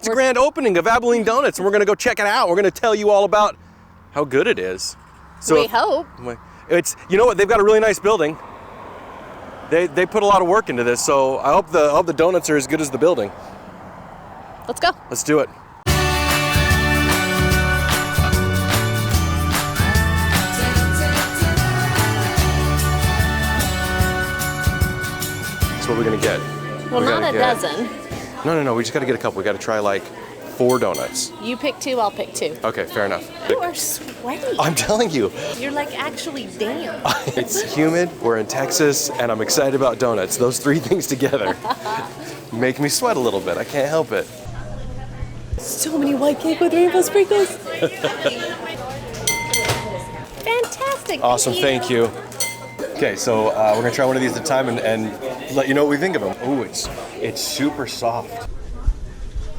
the grand opening of Abilene Donuts, and we're going to go check it out. We're going to tell you all about how good it is. So we hope. It's, you know what, they've got a really nice building. They put a lot of work into this, so I hope the donuts are as good as the building. Let's go. Let's do it. So what are we gonna get? Well, not a dozen. No. We just gotta get a couple. We gotta try like 4 donuts. You pick 2, I'll pick 2. Okay, fair enough. You are sweaty. I'm telling you. You're like actually damp. It's humid, we're in Texas, and I'm excited about donuts. Those 3 things together make me sweat a little bit. I can't help it. So many white cake with rainbow sprinkles. Fantastic. Awesome, thank you. Okay, so we're gonna try one of these at a time and let you know what we think of them. Ooh, it's super soft.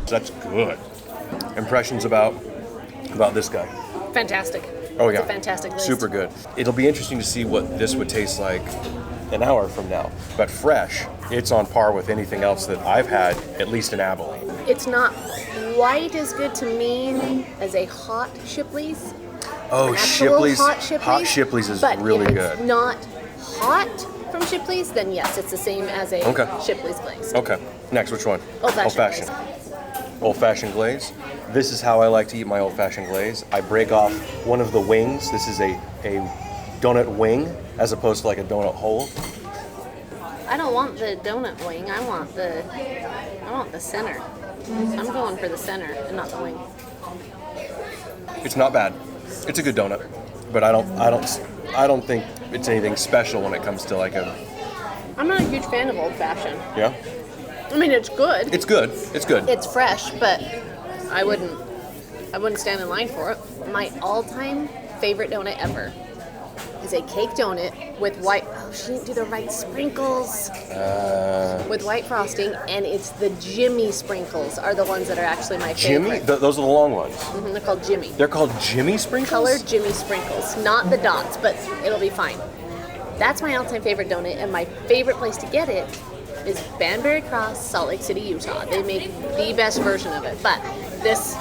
That's good. Impressions about this guy. Fantastic. Oh yeah. It's a fantastic list. Super good. It'll be interesting to see what this would taste like an hour from now. But fresh, it's on par with anything else that I've had, at least in Abilene. It's not quite as good to me as a hot Shipley's. Oh, Shipley's. Hot Shipley's is but really if good. It's not hot from Shipley's, then yes, it's the same as a Shipley's glaze. Okay. Next, which one? Old-fashioned. Old-fashioned glaze. This is how I like to eat my old-fashioned glaze. I break off one of the wings. This is a donut wing as opposed to like a donut hole. I don't want the donut wing. I want the center. I'm going for the center and not the wing. It's not bad. It's a good donut, but I don't think it's anything special when it comes to like a. I'm not a huge fan of old-fashioned. Yeah. I mean, it's good. It's good. It's good. It's fresh, but I wouldn't stand in line for it. My all-time favorite donut ever is a cake donut with white. Oh, she didn't do the right sprinkles. With white frosting, and it's the Jimmy sprinkles are the ones that are actually my favorite. Jimmy? Those are the long ones. Mm-hmm, they're called Jimmy. They're called Jimmy sprinkles? Colored Jimmy sprinkles, not the dots, but it'll be fine. That's my all-time favorite donut, and my favorite place to get it is Banbury Cross, Salt Lake City, Utah. They make the best version of it, but this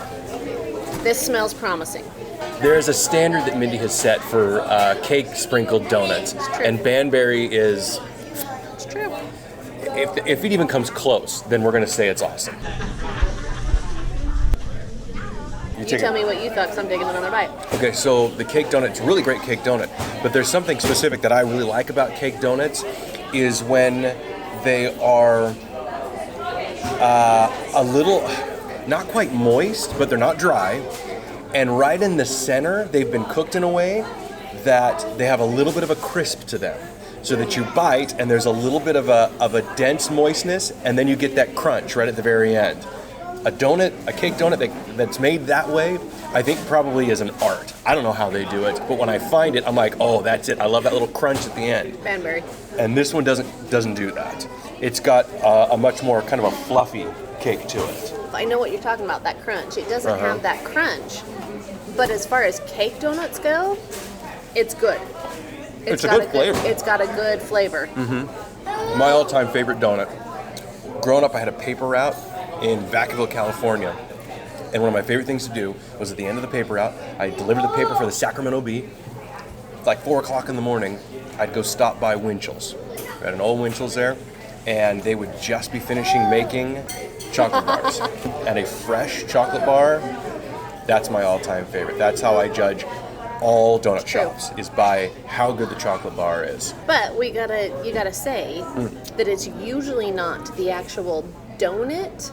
smells promising. There's a standard that Mindy has set for cake sprinkled donuts, and Banbury is. It's true. If it even comes close, then we're gonna say it's awesome. You tell me what you thought, because I'm taking another bite. Okay, so the cake donut, it's a really great cake donut, but there's something specific that I really like about cake donuts is when they are a little, not quite moist, but they're not dry. And right in the center, they've been cooked in a way that they have a little bit of a crisp to them. So that you bite and there's a little bit of a dense moistness, and then you get that crunch right at the very end. A cake donut that's made that way, I think probably is an art. I don't know how they do it, but when I find it, I'm like, oh, that's it. I love that little crunch at the end. Banbury. And this one doesn't do that. It's got a much more kind of a fluffy cake to it. I know what you're talking about, that crunch. It doesn't have that crunch, but as far as cake donuts go, it's good. It's a good flavor. It's got a good flavor. Mm-hmm. My all-time favorite donut. Growing up, I had a paper route in Vacaville, California. And one of my favorite things to do was at the end of the paper route, I'd deliver the paper for the Sacramento Bee. Like 4 o'clock in the morning, I'd go stop by Winchell's. We had an old Winchell's there, and they would just be finishing making chocolate bars. And a fresh chocolate bar, that's my all-time favorite. That's how I judge all donut shops, is by how good the chocolate bar is. But you gotta say that it's usually not the actual donut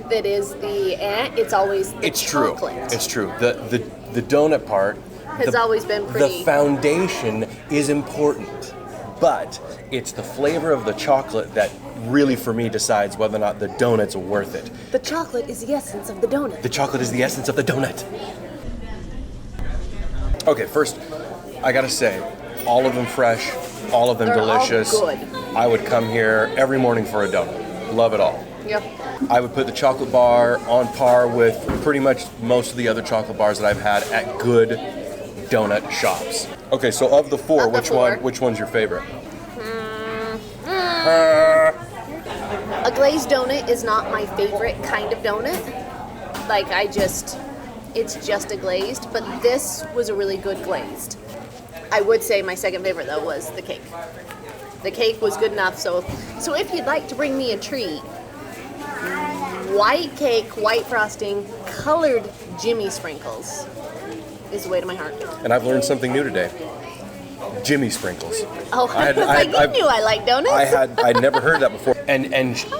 that is it's always the chocolate. It's true. The donut part has always been pretty. The foundation is important, but it's the flavor of the chocolate that really, for me, decides whether or not the donut's worth it. The chocolate is the essence of the donut. The chocolate is the essence of the donut. Okay, first, I gotta say, all of them fresh, all of them delicious. All good. I would come here every morning for a donut. Love it all. Yep. I would put the chocolate bar on par with pretty much most of the other chocolate bars that I've had at good donut shops. Okay, so of the four, which one's your favorite? A glazed donut is not my favorite kind of donut. Like, it's just a glazed, but this was a really good glazed. I would say my second favorite, though, was the cake. The cake was good enough, so if you'd like to bring me a treat, white cake, white frosting, colored Jimmy sprinkles is the way to my heart. And I've learned something new today. Jimmy sprinkles. Oh, you knew I like donuts. I'd never heard that before. And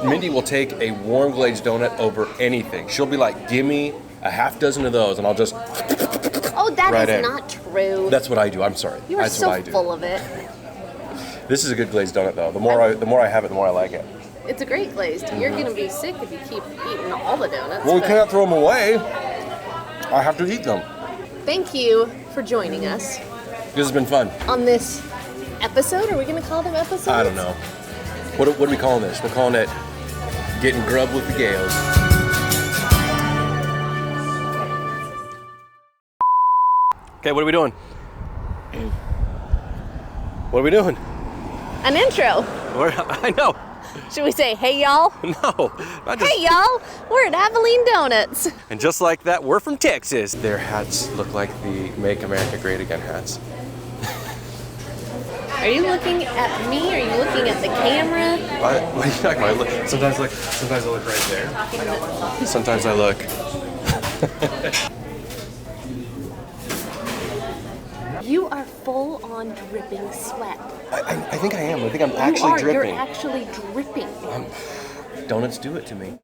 Mindy will take a warm glazed donut over anything. She'll be like, give me a half dozen of those, and I'll just... Oh, that right is in. not true. That's what I do. I'm sorry. You are That's so what I do. full of it. This is a good glazed donut, though. The more I have it, the more I like it. It's a great glazed. You're going to be sick if you keep eating all the donuts. Well, we but can't throw them away. I have to eat them. Thank you for joining us This has been fun. on this episode. Are we going to call them episodes? I don't know. What are we calling this? We're calling it Getting Grub with the Gales. Okay, what are we doing? What are we doing? An intro. I know. Should we say, hey, y'all? No. Hey, y'all. We're at Abilene Donuts. And just like that, we're from Texas. Their hats look like the Make America Great Again hats. Are you looking at me? Or are you looking at the camera? What are you talking about? Sometimes I look right there. Sometimes I look. You are full on dripping sweat. I think I am. I think I'm actually dripping. You're actually dripping. Donuts do it to me.